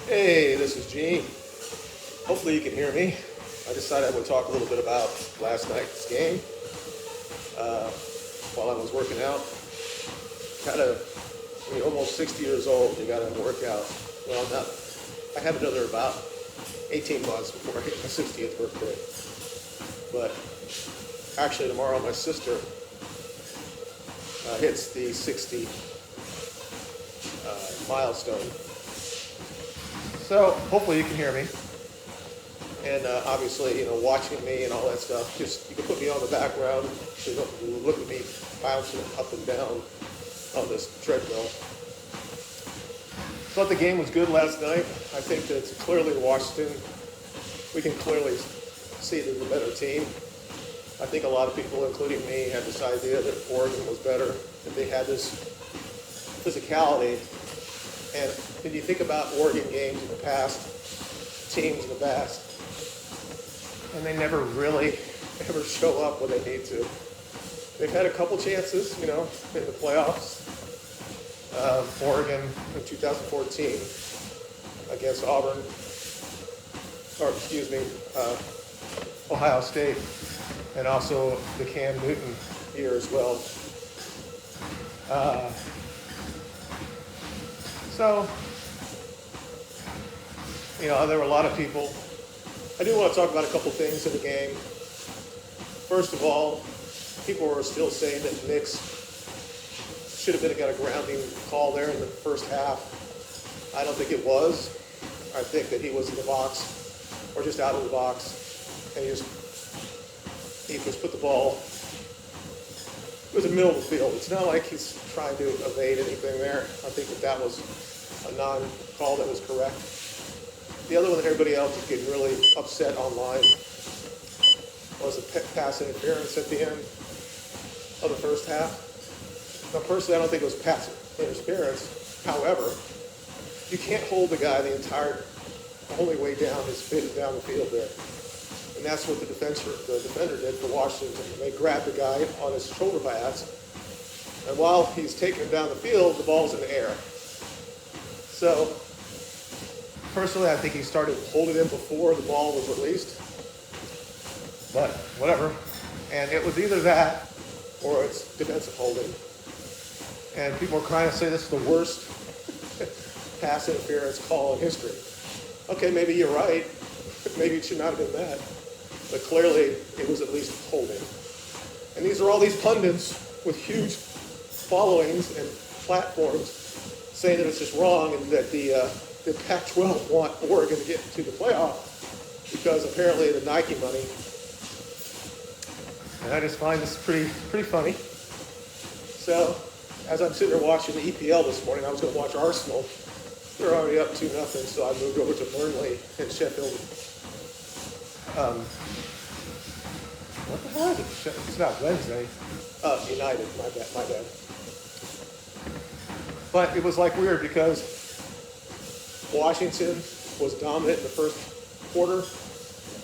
Hey, this is Gene. Hopefully you can hear me. I decided I would talk a little bit about last night's game uh, while I was working out. Almost 60 years old, you got to work out. Well, not. I have another about 18 months before I hit my 60th birthday. But actually tomorrow my sister hits the 60 milestone. So hopefully you can hear me. And obviously, watching me and all that stuff, just you can put me on the background so you don't look at me bouncing up and down on this treadmill. Thought the game was good last night. I think that clearly Washington, we can clearly see they're the better team. I think a lot of people, including me, had this idea that Oregon was better, that they had this physicality. And when you think about Oregon games in the past, teams in the past, and they never really ever show up when they need to. They've had a couple chances, in the playoffs. Oregon in 2014 against Auburn, Ohio State, and also the Cam Newton year as well. There were a lot of people. I do want to talk about a couple things in the game. First of all, people were still saying that Nix should have got a grounding call there in the first half. I don't think it was. I think that he was in the box, or just out of the box, and he just put the ball. It was the middle of the field. It's not like he's trying to evade anything there. I think that was a non-call that was correct. The other one that everybody else is getting really upset online was a pass interference at the end of the first half. Now, personally, I don't think it was pass interference. However, you can't hold the guy the only way down is down the field there. And that's what the defender did for Washington. They grabbed the guy on his shoulder pads, and while he's taking him down the field, the ball's in the air. So, personally, I think he started holding him before the ball was released. But whatever. And it was either that or it's defensive holding. And people are trying to say this is the worst pass interference call in history. Okay, maybe you're right. Maybe it should not have been that. But clearly, it was at least holding. And these are all these pundits with huge followings and platforms saying that it's just wrong and that the Pac-12 want Oregon to get to the playoff because apparently the Nike money. And I just find this pretty funny. So, as I'm sitting there watching the EPL this morning, I was going to watch Arsenal. They're already up 2-0, so I moved over to Burnley and Sheffield. What the hell is it? It's not Wednesday. United, my bad. But it was weird because Washington was dominant in the first quarter.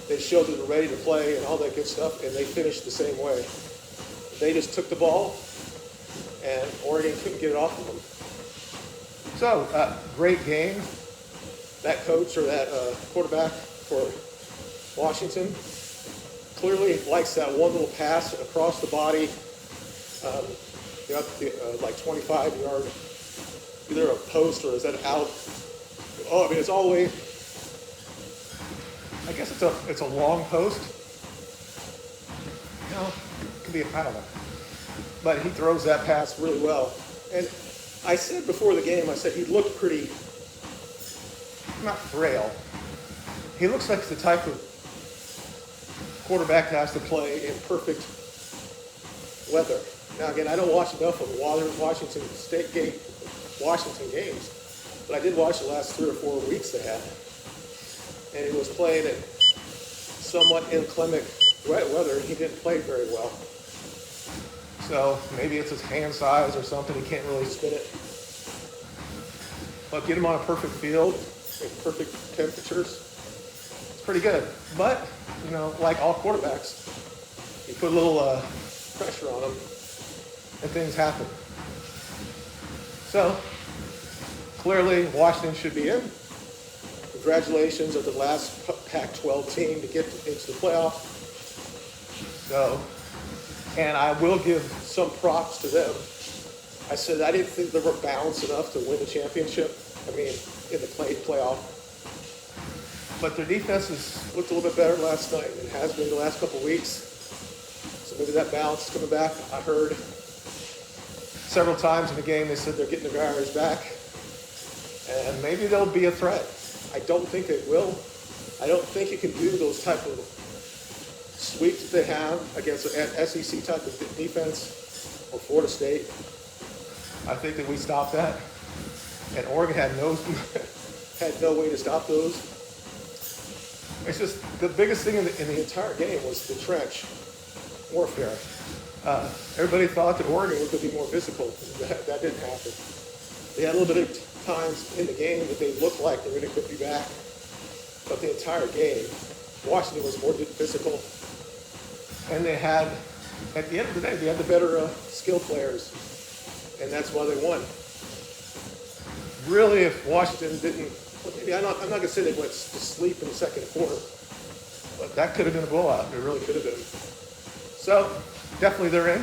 They showed that they're ready to play and all that good stuff, and they finished the same way. They just took the ball, and Oregon couldn't get it off of them. So, great game. That coach or that quarterback for Washington clearly likes that one little pass across the body, 25-yard, either a post or is that out? Oh, I mean, it's all the way. I guess it's a long post. It could be a paddle. But he throws that pass really well. And I said before the game, he looked pretty, not frail. He looks like the type of quarterback that has to play in perfect weather. Now, again, I don't watch enough of Washington games, but I did watch the last 3 or 4 weeks they had. And he was playing in somewhat inclement weather, and he didn't play very well. So maybe it's his hand size or something. He can't really spin it. But get him on a perfect field, in perfect temperatures, it's pretty good. But, like all quarterbacks, you put a little pressure on them, and things happen. So, clearly, Washington should be in. Congratulations of the last Pac-12 team to get into the playoff. So, and I will give some props to them. I said I didn't think they were balanced enough to win the championship. I mean, in the playoff. But their defense has looked a little bit better last night and has been the last couple of weeks. So maybe that balance is coming back. I heard several times in the game they said they're getting the guys back. And maybe they'll be a threat. I don't think they will. I don't think you can do those type of sweeps that they have against an SEC type of defense or Florida State. I think that we stopped that. And Oregon had no way to stop those. It's just the biggest thing in the entire game was the trench warfare. Everybody thought that Oregon was going to be more physical. That didn't happen. They had a little bit of times in the game that they looked like they really could be back. But the entire game, Washington was more physical. And they had, at the end of the day, they had the better skill players. And that's why they won. Really, if Washington didn't, maybe I'm not going to say they went to sleep in the second quarter, but that could have been a blowout. It really could have been. So, definitely they're in.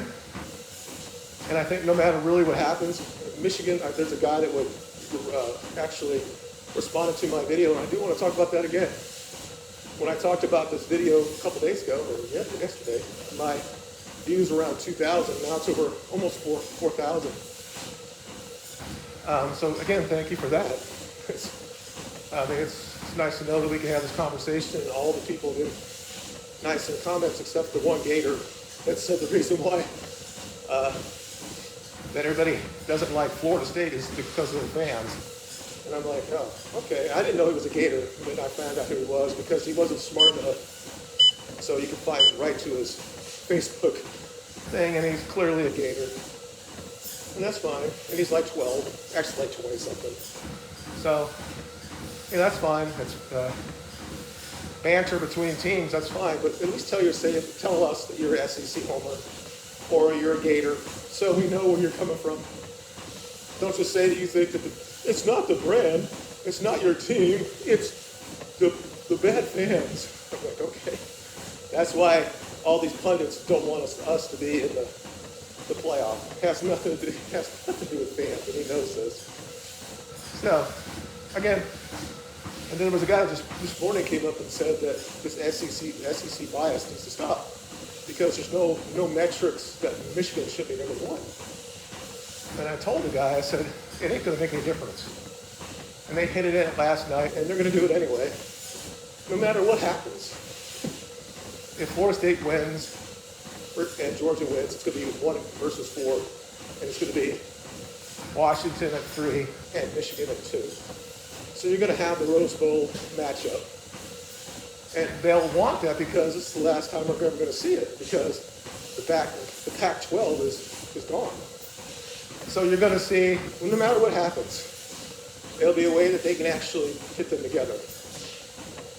And I think no matter really what happens, Michigan, there's a guy that would actually responded to my video, and I do want to talk about that again. When I talked about this video a couple days ago, or yesterday, my views around 2,000, now it's over almost 4,000. So again, thank you for that. I think it's nice to know that we can have this conversation and all the people did nice in the comments except the one gator that said the reason why that everybody doesn't like Florida State is because of the fans. And I'm like, oh, okay. I didn't know he was a gator, but I found out who he was because he wasn't smart enough. So you can find right to his Facebook thing, and he's clearly a gator. And that's fine. And he's like 12, actually like 20 something. So, yeah, that's fine. That's banter between teams, that's fine. But at least tell us that you're an SEC homer or you're a gator, so we know where you're coming from. Don't just say that you think that it's not the brand, it's not your team, it's the bad fans. I'm like, okay. That's why all these pundits don't want us to be in the playoff. It has nothing to do with fans, and he knows this. So, again, and then there was a guy that just this morning came up and said that this SEC bias needs to stop because there's no metrics that Michigan should be number one. And I told the guy, I said, it ain't going to make any difference. And they hit it in last night, and they're going to do it anyway, no matter what happens. If Florida State wins and Georgia wins, it's going to be 1 versus 4, and it's going to be Washington at 3 and Michigan at 2. So you're going to have the Rose Bowl matchup. And they'll want that because it's the last time we're ever going to see it because the Pac-12 is gone. So you're going to see, no matter what happens, there'll be a way that they can actually put them together.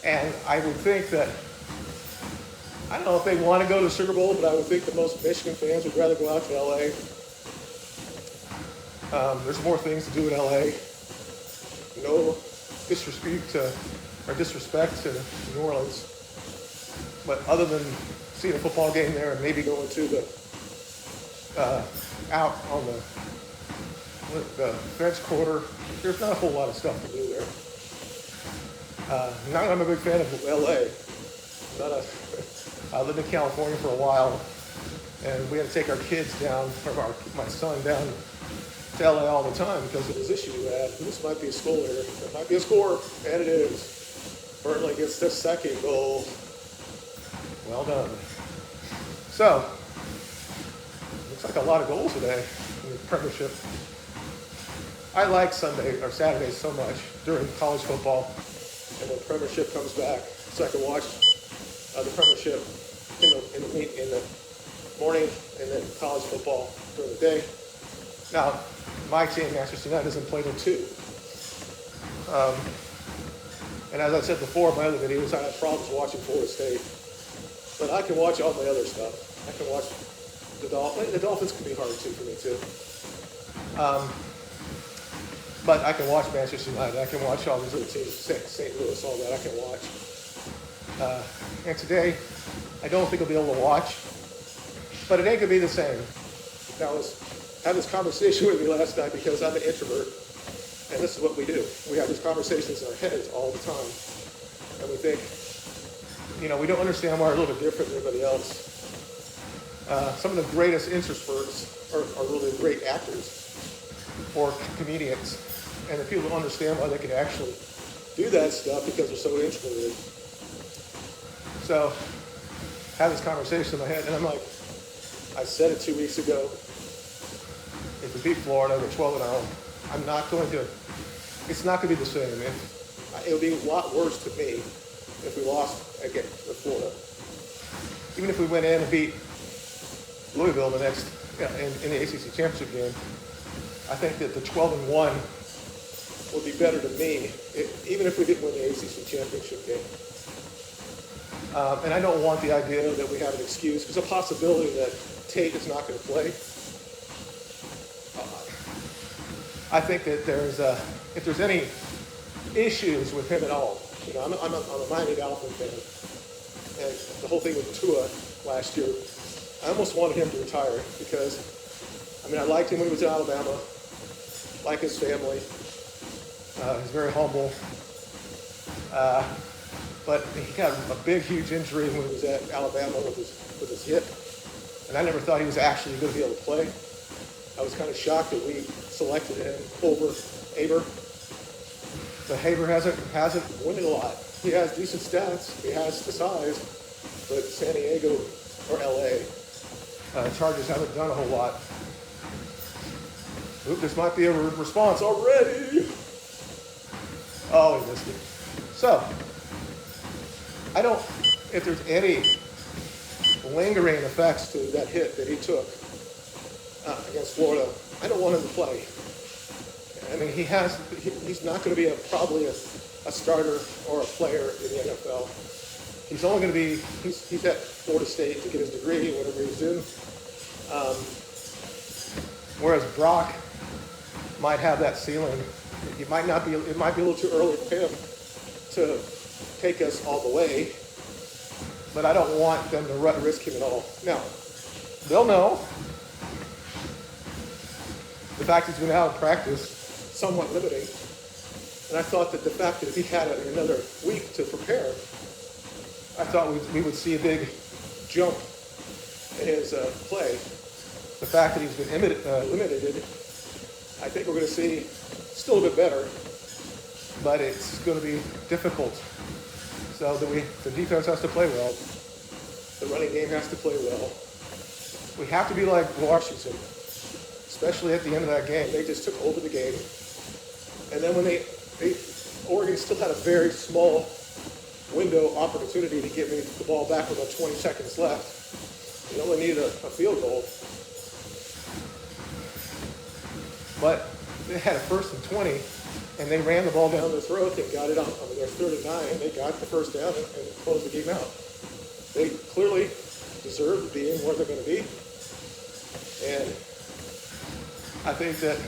And I would think that, I don't know if they want to go to the Super Bowl, but I would think that most Michigan fans would rather go out to L.A. There's more things to do in L.A. No disrespect to New Orleans. But other than seeing a football game there and maybe going to the out on the French Quarter, there's not a whole lot of stuff to do there. I'm a big fan of L.A. I lived in California for a while, and we had to take our kids down, or my son down to LA all the time because of this issue we had. This might be a score here. It might be a score, and it is. Burnley gets their second goal. Well done. So, looks like a lot of goals today in the Premiership. I like Sunday or Saturday so much during college football, and when Premiership comes back, so I can watch the Premiership in the morning, and then college football during the day. Now, my team, Manchester United, isn't played in 2. And as I said before in my other videos, I have problems watching Florida State. But I can watch all my other stuff. I can watch the Dolphins. The Dolphins can be hard too for me too. But I can watch Manchester United. I can watch all these other teams, St. Louis, all that I can watch. And today, I don't think I'll be able to watch, but it ain't gonna be the same. Now, I was having this conversation with you last night because I'm an introvert, and this is what we do. We have these conversations in our heads all the time, and we think, we don't understand why we're a little bit different than everybody else. Some of the greatest introverts are really great actors or comedians, and the people don't understand why they can actually do that stuff because they're so introverted. So, I have this conversation in my head, and I'm like, I said it 2 weeks ago. If we beat Florida, we're 12-0. I'm not going to. It's not going to be the same. It would be a lot worse to me if we lost against Florida. Even if we went in and beat Louisville in the ACC championship game, I think that the 12-1 would be better to me, even if we didn't win the ACC championship game. And I don't want the idea that we have an excuse. There's a possibility that Tate is not going to play. I think that if there's any issues with him at all, I'm a Miami Dolphin fan, and the whole thing with Tua last year, I almost wanted him to retire because, I liked him when he was in Alabama, like his family. He's very humble. But he got a big, huge injury when he was at Alabama with his hip. And I never thought he was actually going to be able to play. I was kind of shocked that we selected him over Haber. But Haber hasn't won a lot. He has decent stats. He has the size. But San Diego or LA, Chargers haven't done a whole lot. Oop, this might be a response already. Oh, he missed it. So, if there's any lingering effects to that hit that he took against Florida, I don't want him to play. He's not going to be probably a starter or a player in the NFL. He's only going to be, he's at Florida State to get his degree, whatever he's doing. Whereas Brock might have that ceiling. It might be a little too early for him to take us all the way, but I don't want them to risk him at all. Now, they'll know. The fact he's been out of practice, somewhat limiting. And I thought that the fact that if he had another week to prepare, I thought we would see a big jump in his play. The fact that he's been limited, I think we're going to see still a bit better, but it's going to be difficult. So the defense has to play well. The running game has to play well. We have to be like Washington, especially at the end of that game. They just took over the game. And then when Oregon still had a very small window opportunity to get me the ball back with about 20 seconds left. They only needed a field goal. But they had a 1st and 20, and they ran the ball down their throat and got it on their 3rd and 9. They got the first down and closed the game out. They clearly deserve to be in where they're going to be. And I think that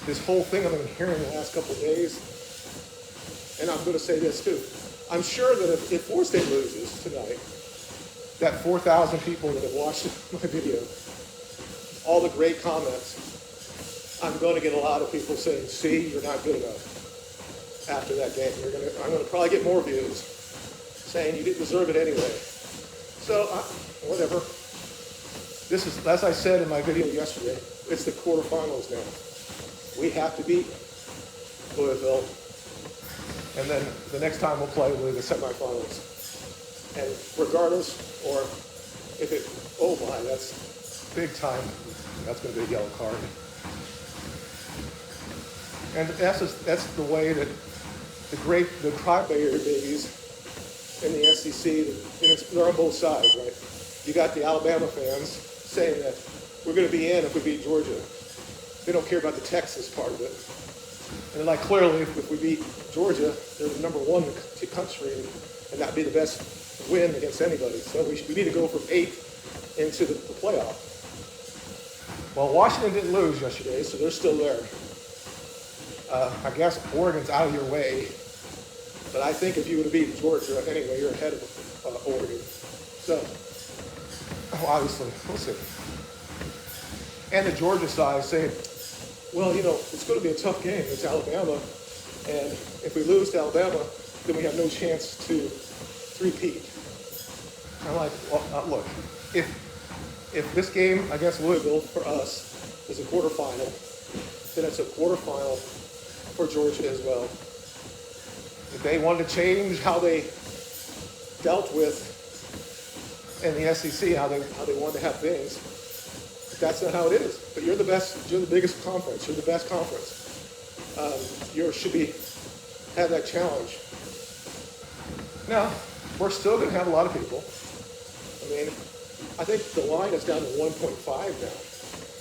this whole thing I've been hearing the last couple of days, and I'm going to say this too, I'm sure that if Florida State loses tonight, that 4,000 people that have watched my video, all the great comments, I'm going to get a lot of people saying, see, you're not good enough after that game. I'm going to probably get more views saying you didn't deserve it anyway. So, whatever. This is, as I said in my video yesterday, it's the quarterfinals now. We have to beat Louisville, and then the next time we'll play will be the semifinals. And regardless, or if it, oh my, that's big time. That's going to be a yellow card. And that's the way that the crybaby babies in the SEC, they're on both sides, right? You got the Alabama fans saying that we're going to be in if we beat Georgia. They don't care about the Texas part of it. And like clearly, if we beat Georgia, they're the number 1 country, and that'd be the best win against anybody. So we need to go from 8th into the playoff. Well, Washington didn't lose yesterday, so they're still there. I guess Oregon's out of your way, but I think if you would have beaten Georgia anyway, you're ahead of Oregon. So, obviously, we'll see. And the Georgia side saying, well, it's going to be a tough game. It's Alabama, and if we lose to Alabama, then we have no chance to three-peat. I'm like, well, look, if this game against Louisville for us is a quarterfinal, then it's a quarterfinal for Georgia as well. If they wanted to change how they dealt with in the SEC, how they wanted to have things, that's not how it is. But you're the best. You're the biggest conference. You're the best conference. You should have that challenge. Now, we're still going to have a lot of people. I mean, I think the line is down to 1.5 now.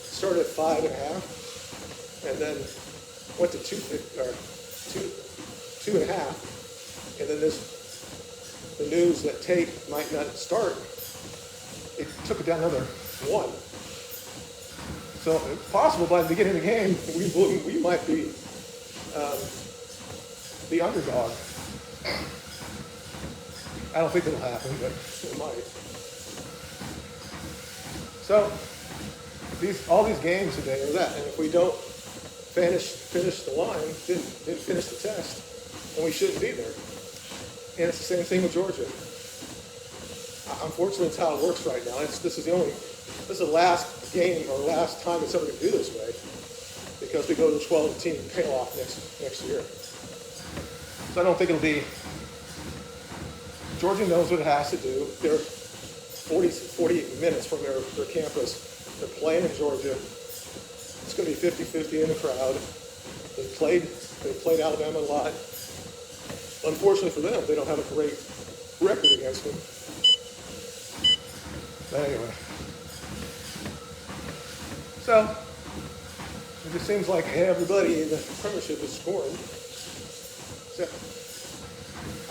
Started at 5.5, and then went to 2.5, and then the news that Tate might not start. It took it down another 1. So it's possible by the beginning of the game we might be the underdog. I don't think it'll happen, but it might. So all these games today are that, and if we don't finish the line, didn't finish the test, then we shouldn't be there. And it's the same thing with Georgia. Unfortunately, it's how it works right now. This is the last game or last time it's ever going to do this way, because we go to the 12-team payoff next year. So I don't think it'll be. Georgia knows what it has to do. They're 48 minutes from their campus. They're playing in Georgia. It's going to be 50-50 in the crowd. They played Alabama a lot. Unfortunately for them, they don't have a great record against them. But anyway. So, it just seems like everybody in the Premiership is scoring. So,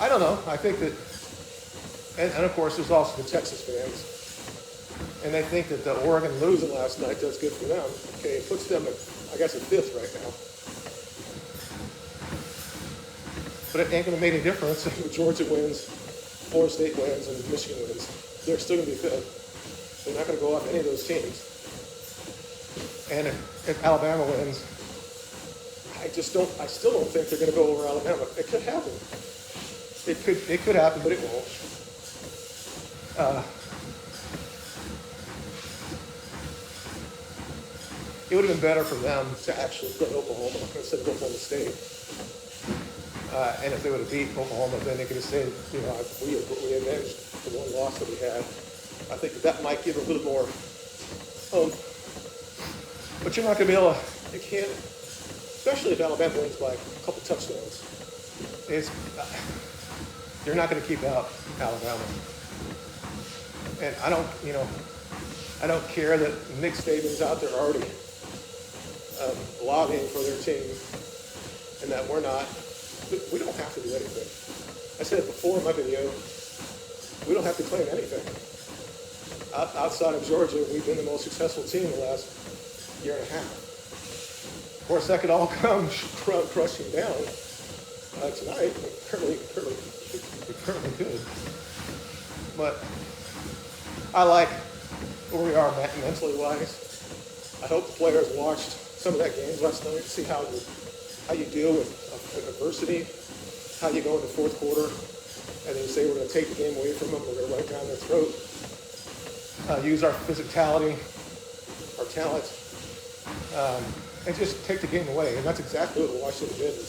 I don't know. I think that, and of course, there's also the Texas fans. And they think that the Oregon losing last night does good for them. Okay, it puts them, at 5th right now. But it ain't going to make any difference if Georgia wins, Florida State wins, and Michigan wins. They're still going to be 5th. They're not going to go off any of those teams. And if Alabama wins, I still don't think they're going to go over Alabama. It could happen. It could happen, but it won't. It would have been better for them to actually put Oklahoma instead of Oklahoma State. And if they would have beat Oklahoma, then they could have said, we avenged the one loss that we had. I think that might give a little more. But you're not going to be able to. You can't, especially if Alabama wins by a couple touchdowns. You're not going to keep out Alabama. And I don't care that Nick Saban's out there already lobbying for their team, and that we're not. We don't have to do anything. I said it before in my video. We don't have to claim anything. Outside of Georgia, we've been the most successful team in the last year and a half. Of course, that could all come crushing down tonight. It currently could. But I like where we are mentally wise. I hope the players watched some of that game last night to see how you deal with adversity, how you go in the fourth quarter, and then you say we're going to take the game away from them, we're going to run it down their throat, use our physicality, our talent, and just take the game away. And that's exactly what Washington did in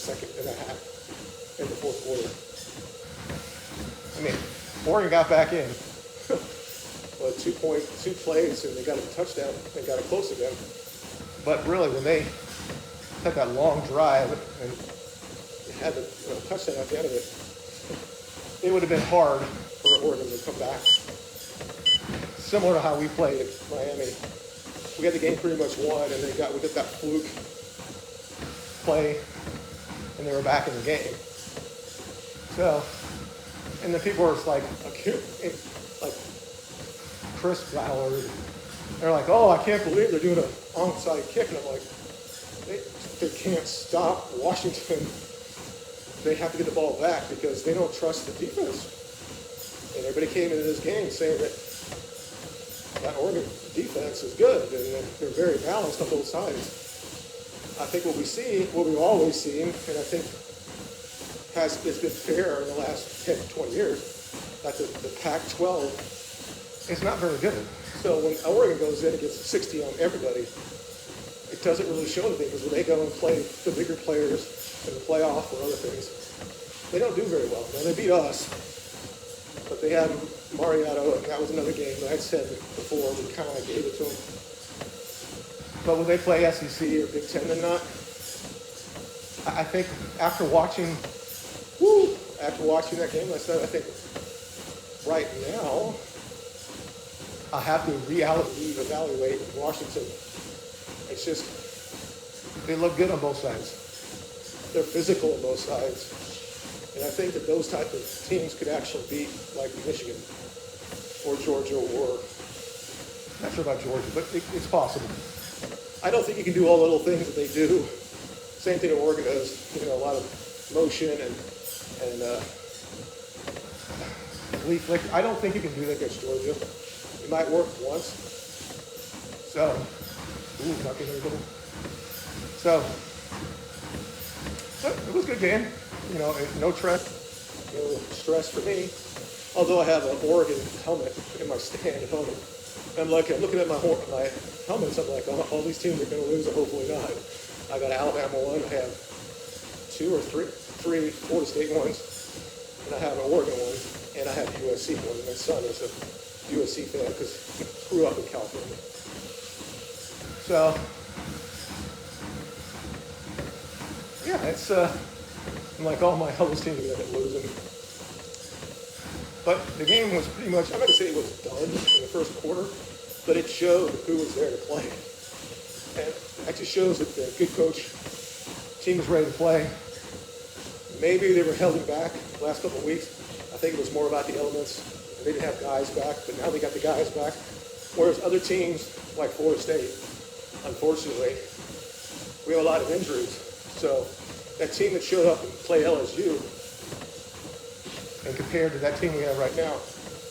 the fourth quarter. I mean, Oregon got back in. Well, 2 plays, and they got a touchdown and got it close again. But really, when they had that long drive and had the touchdown at the end of it, it would have been hard for Oregon to come back. Similar to how we played at Miami. We had the game pretty much won, and we got that fluke play, and they were back in the game. So, and the people were like Chris Ballard, they're like, oh, I can't believe they're doing an onside kick. And I'm like, they can't stop Washington. They have to get the ball back because they don't trust the defense. And everybody came into this game saying that Oregon defense is good and they're very balanced on both sides. I think what we've always seen, and I think it's been fair in the last 10, 20 years, that the Pac-12 is not very good. So when Oregon goes in and gets 60 on everybody, it doesn't really show anything because when they go and play the bigger players in the playoff or other things, they don't do very well. Now, they beat us, but they had Mariotto, and that was another game that I said before, we kind of gave it to them. But when they play SEC or Big Ten, they're not. I think after watching that game last night, I think right now I have to reevaluate Washington. It's just, they look good on both sides. They're physical on both sides. And I think that those type of teams could actually beat like Michigan or Georgia or, not sure about Georgia, but it's possible. I don't think you can do all the little things that they do. Same thing that Oregon does, a lot of motion and leaf flick. I don't think you can do that against Georgia. It might work once. So, not getting a little. So, but it was a good game. No stress for me. Although I have an Oregon helmet in my stand at home. I'm looking at my helmets. I'm like, oh, all these teams are going to lose, or hopefully not. I got Alabama one. I have three Florida State ones, and I have an Oregon one, and I have a USC one. My son is a USC fan because he grew up in California. So, yeah, it's I'm like, all my Hellas teams are going to end up losing. But the game was pretty much, I'm not going to say it was done in the first quarter, but it showed who was there to play. And that just shows that the good coach team was ready to play. Maybe they were held back the last couple of weeks. I think it was more about the elements. They didn't have guys back, but now they got the guys back. Whereas other teams, like Florida State, unfortunately, we have a lot of injuries. So that team that showed up and played LSU, and compared to that team we have right now,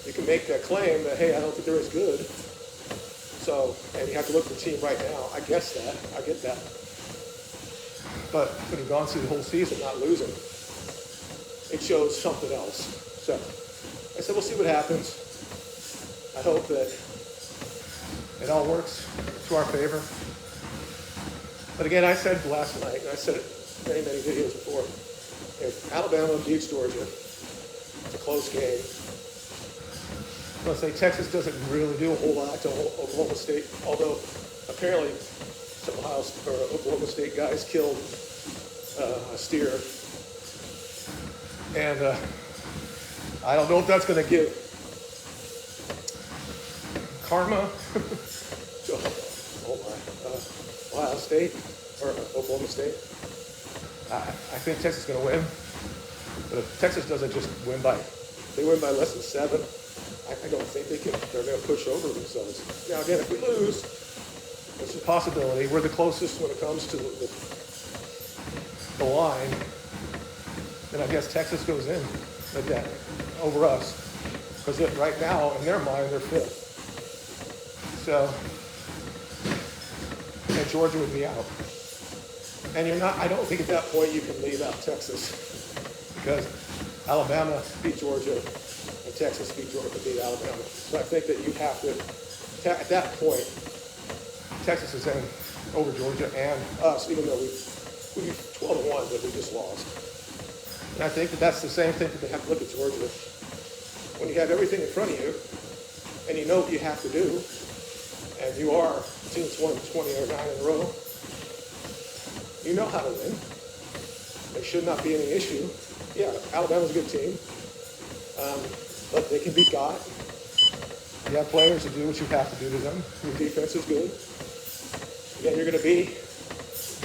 you can make that claim that, hey, I don't think they're as good. So, and you have to look at the team right now. I get that. But when you've gone through the whole season not losing, it shows something else. So I said, we'll see what happens. I hope that it all works to our favor. But again, I said last night, and I said it many, many videos before, if Alabama beats Georgia, it's a close game. Let's say Texas doesn't really do a whole lot to Oklahoma State, although apparently some Oklahoma State guys killed a steer. And I don't know if that's going to give karma to Ohio State or Oklahoma State. I think Texas is going to win. But if Texas doesn't just win they win by less than 7, I don't think they're going to push over themselves. Now again, if we lose, it's a possibility. We're the closest when it comes to the line. Then I guess Texas goes in over us. Because right now, in their mind, they're 5th. So, and Georgia would be out. And I don't think at that point you can leave out Texas. Because Alabama beat Georgia and Texas beat Alabama. So I think that you have to, at that point, Texas is in over Georgia and us, even though we 12-1, but we just lost. And I think that that's the same thing that they have to look at Georgia. When you have everything in front of you, and you know what you have to do, and you are teams won 20 or 9 in a row, you know how to win. There should not be any issue. Yeah, Alabama's a good team, but they can be got. You have players to do what you have to do to them. Your defense is good. Again, you're going to be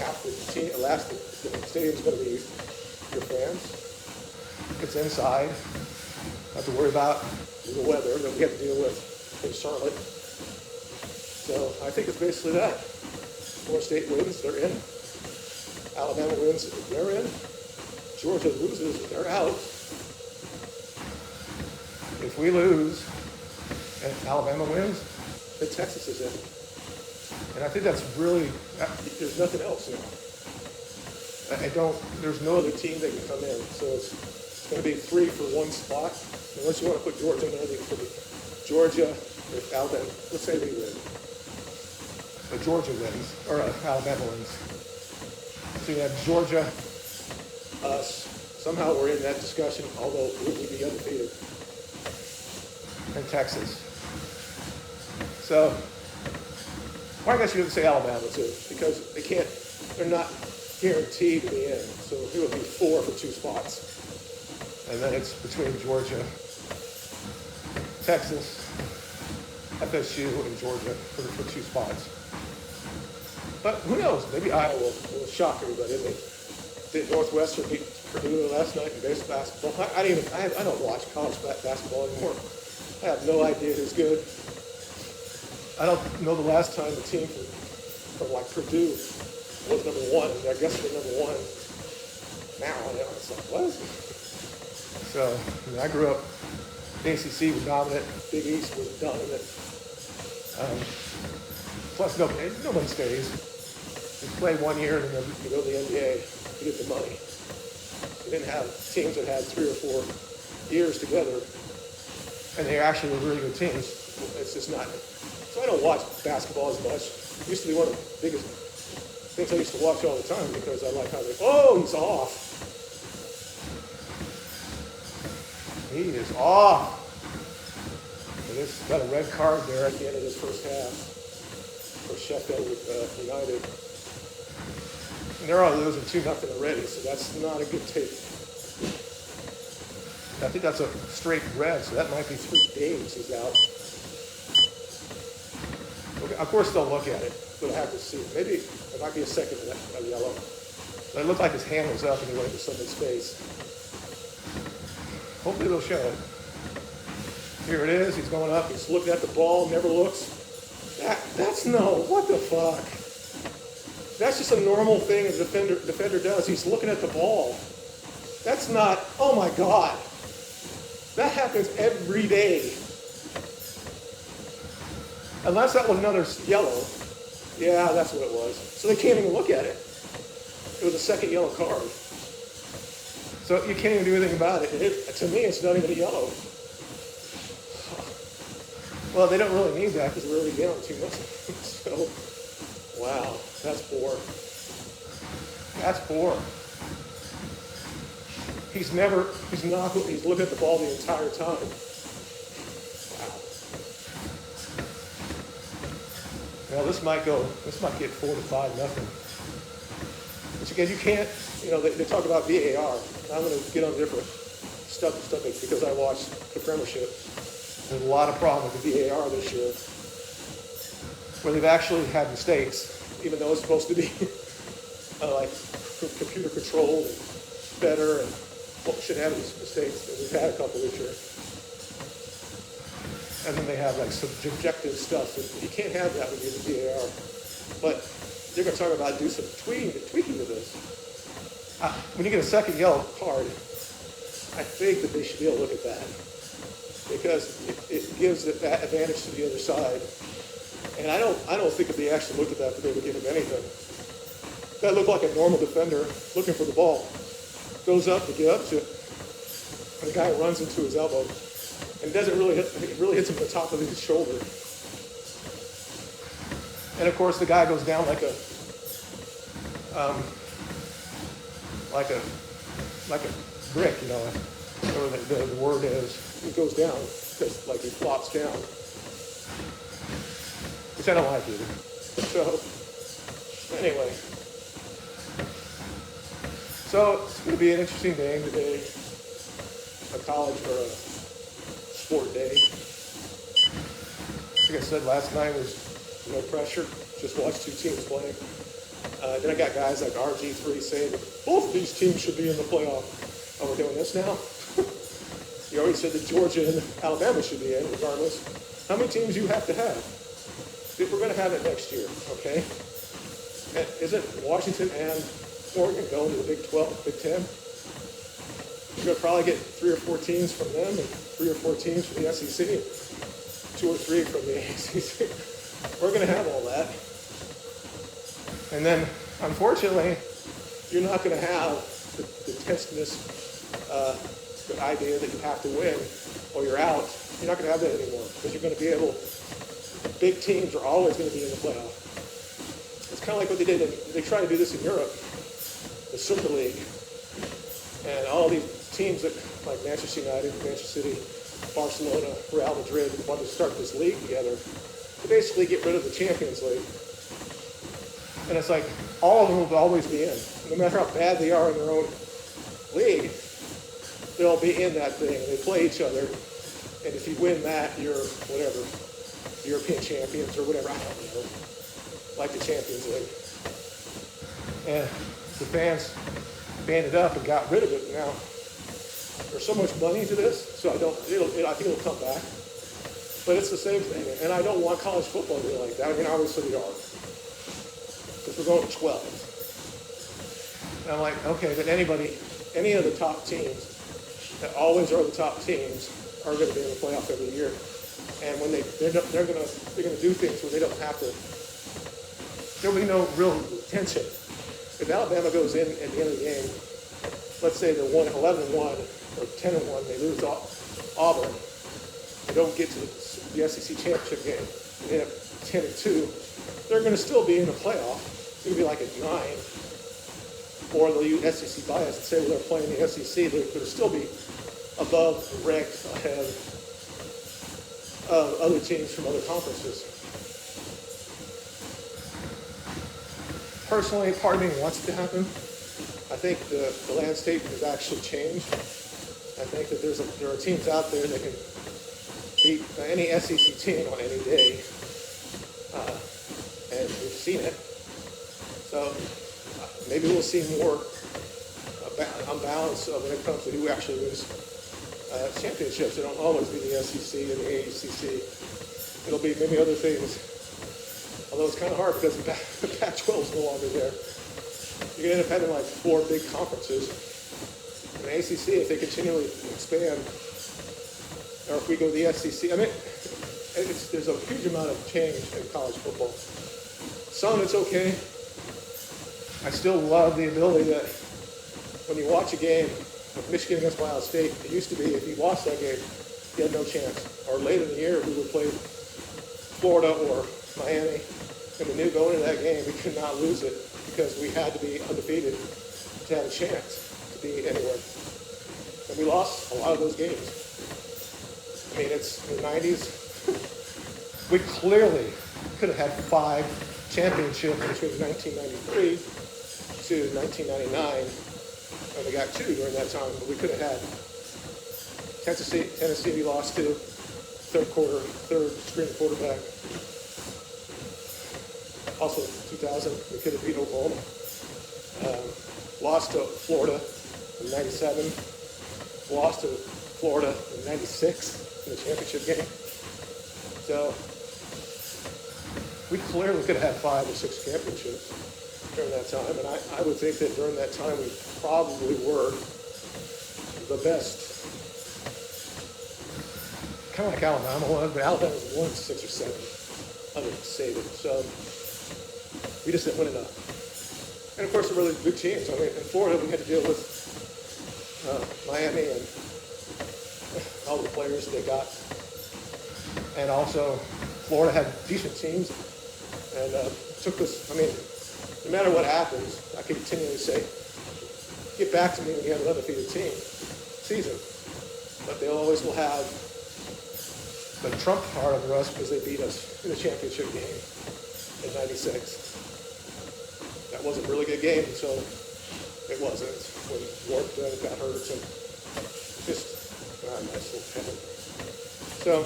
half the team. The stadium's going to be your fans. It's inside. Not to worry about the weather that we have to deal with in Charlotte. So I think it's basically that. Florida State wins, they're in. Alabama wins, they're in. Georgia loses, they're out. If we lose and Alabama wins, then Texas is in. And I think that's really, there's nothing else now. There's no other team that can come in. So it's going to be 3 for 1 spot. Unless you want to put Georgia in there, they can put Georgia or Alabama. Let's say we win. But Georgia wins, or Alabama wins. So you have Georgia, us. Somehow we're in that discussion, although we'd be undefeated. And Texas. So, well, I guess you would say Alabama too, because they're not guaranteed to be in. So it would be 4 for 2 spots. And then it's between Georgia, Texas, FSU, and Georgia for 2 spots. But who knows? Maybe Iowa will shock everybody. They did Northwestern beat Purdue last night in base basketball. I don't watch college basketball anymore. I have no idea who's good. I don't know the last time the team from like Purdue was number 1. I guess they're number 1 now. It's like, what? So I grew up, the ACC was dominant, Big East was dominant. Plus nobody stays. You play 1 year and then you go to the NBA to get the money. You didn't have teams that had 3 or 4 years together, and they actually were really good teams. It's just not. So I don't watch basketball as much. It used to be one of the biggest things I used to watch all the time because I like how he's off. He is off. He's got a red card there at the end of this first half for Sheffield United. And they're all losing 2-0 already, so that's not a good take. I think that's a straight red, so that might be 3 games he's out. Okay, of course they'll look at it, but I have to see. Maybe it might be a second of yellow. But it looked like his hand was up and he went into someone's face. Hopefully they'll show it. Here it is. He's going up. He's looking at the ball. Never looks. That's no. What the fuck? That's just a normal thing a defender does. He's looking at the ball. That's not. Oh my God. That happens every day. Unless that was another yellow. Yeah, that's what it was. So they can't even look at it. It was a second yellow card. So you can't even do anything about it. To me, it's not even a yellow. Well, they don't really need that because we're already down 2-0. So, wow, that's poor. That's poor. He's looking at the ball the entire time. Wow. Now this might get 4-5-0. But again, you can't, they talk about VAR. I'm going to get on different stuff because I watched the Premiership. There's a lot of problems with the VAR this year where they've actually had mistakes, even though it's supposed to be like computer controlled and better and should have these mistakes. And we've had a couple this year. And then they have like subjective stuff. And you can't have that when you're the VAR. But they're going to talk about do some tweaking to this. When you get a second yellow card, I think that they should be able to look at that. Because it gives that advantage to the other side. And I don't think if they actually looked at that they would give him anything. That looked like a normal defender looking for the ball. Goes up to get up to it. And the guy runs into his elbow. And it really hits him at the top of his shoulder. And of course the guy goes down like a brick, or the word is. He goes down because he flops down, which I don't like either. So anyway, it's going to be an interesting day today, a college or a sport day. Like I said last night, was no pressure, just watch 2 teams playing. Then I got guys like RG3 saying both of these teams should be in the playoff. Oh, we're doing this now? You already said that Georgia and Alabama should be in, regardless. How many teams you have to have? We're going to have it next year, okay? And isn't Washington and Oregon going to the Big 12, Big 10. You're going to probably get 3 or 4 teams from them and 3 or 4 teams from the SEC, 2 or 3 from the ACC. We're going to have all that. And then, unfortunately, you're not going to have the testness, the idea that you have to win or you're out. You're not going to have that anymore because you're going to be able, big teams are always going to be in the playoff. It's kind of like what they did, they try to do this in Europe, the Super League. And all these teams that, like Manchester United, Manchester City, Barcelona, Real Madrid, want to start this league together to basically get rid of the Champions League. And it's like, all of them will always be in. No matter how bad they are in their own league, they'll be in that thing. They play each other. And if you win that, you're whatever, European champions or whatever, I don't know, like the Champions League. And the fans banded up and got rid of it. Now, there's so much money to this, so I think it'll come back. But it's the same thing. And I don't want college football to be like that. I mean, obviously we are. Because we're going to 12. And I'm like, okay, but any of the top teams that always are the top teams are going to be in the playoff every year. And when they're going to do things where they don't have to, there'll be no real tension. If Alabama goes in at the end of the game, let's say they're 11-1 or 10-1, they lose Auburn, they don't get to the SEC championship game, they end up 10-2, they're going to still be in the playoff. It's going to be like at 9. Or they'll use SEC bias and say, well, they're playing the SEC, they're going to still be above, ranked ahead of other teams from other conferences. Personally, part of me wants it to happen. I think the landscape has actually changed. I think that there are teams out there that can beat any SEC team on any day, and we've seen it. So maybe we'll see more unbalance when it comes to who actually wins championships. It'll always be the SEC and the ACC. It'll be maybe other things. Although it's kind of hard because the Pac-12 is no longer there. You're going to end up having like 4 big conferences. And the ACC, if they continually expand, or if we go to the SEC, I mean, there's a huge amount of change in college football. Some it's okay. I still love the ability that when you watch a game of Michigan against Ohio State, it used to be if you lost that game, you had no chance. Or later in the year, we would play Florida or Miami, and we knew going into that game we could not lose it because we had to be undefeated to have a chance to be anywhere. And we lost a lot of those games. I mean, it's in the 90s. We clearly could have had 5 championships between 1993 to 1999, and we got 2 during that time, but we could have had Tennessee we lost to, third string quarterback. Also 2000, we could have beat Oklahoma. Lost to Florida in 97, lost to Florida in 96 in the championship game. So we clearly could have had 5 or 6 championships during that time, and I would think that during that time we probably were the best. Kind of like Alabama was, but Alabama won 6 or 7 under Saban. So we just didn't win enough. And of course, the really good teams. I mean, in Florida, we had to deal with Miami and all the players they got. And also, Florida had decent teams. And took us, I mean, no matter what happens, I can continually say, get back to me when you have an undefeated season. But they always will have the trump card over us because they beat us in the championship game in 96. That was a really good game until it wasn't. When Ward got hurt and just not a nice little heaven. So,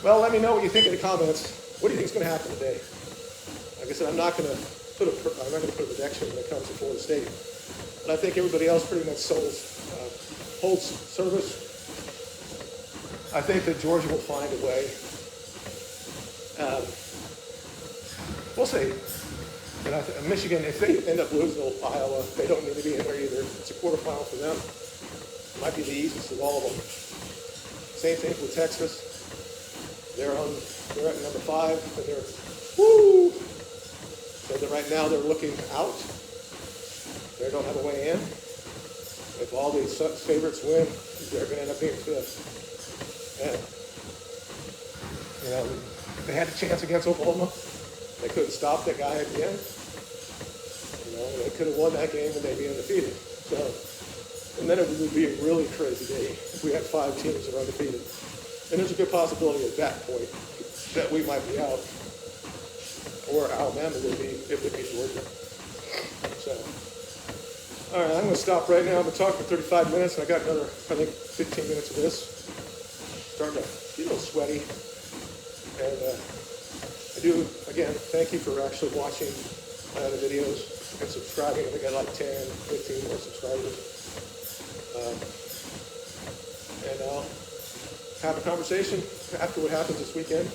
well, let me know what you think in the comments. What do you think is going to happen today? Like I said, I'm not going to put a prediction when it comes to Florida State, but I think everybody else pretty much holds service. I think that Georgia will find a way. We'll see. And Michigan, if they end up losing to Iowa, they don't need to be in there either. It's a quarterfinal for them. Might be the easiest of all of them. Same thing with Texas. They're at number 5, and they're woo. So that right now they're looking out. They don't have a way in. If all these favorites win, they're going to end up being 5th. And they had a chance against Oklahoma. They couldn't stop that guy at the end. They could have won that game and they'd be undefeated. So, and then it would be a really crazy day if we had 5 teams that are undefeated. And there's a good possibility at that point that we might be out, or Alabama would be if it beat Georgia. So, all right, I'm going to stop right now. I've been talking for 35 minutes, and I got another, I think, 15 minutes of this. Starting to get a little sweaty. And I do, again, thank you for actually watching the videos and subscribing. I think I got like 10, 15 more subscribers. And I'll have a conversation after what happens this weekend,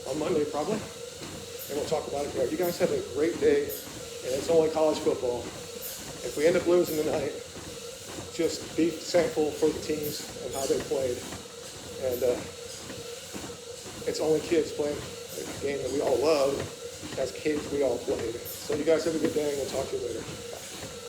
on Monday probably, and we'll talk about it there. You guys have a great day, and it's only college football. If we end up losing tonight, just be thankful for the teams and how they played. And it's only kids playing a game that we all love. As kids, we all played. So you guys have a good day, and we'll talk to you later.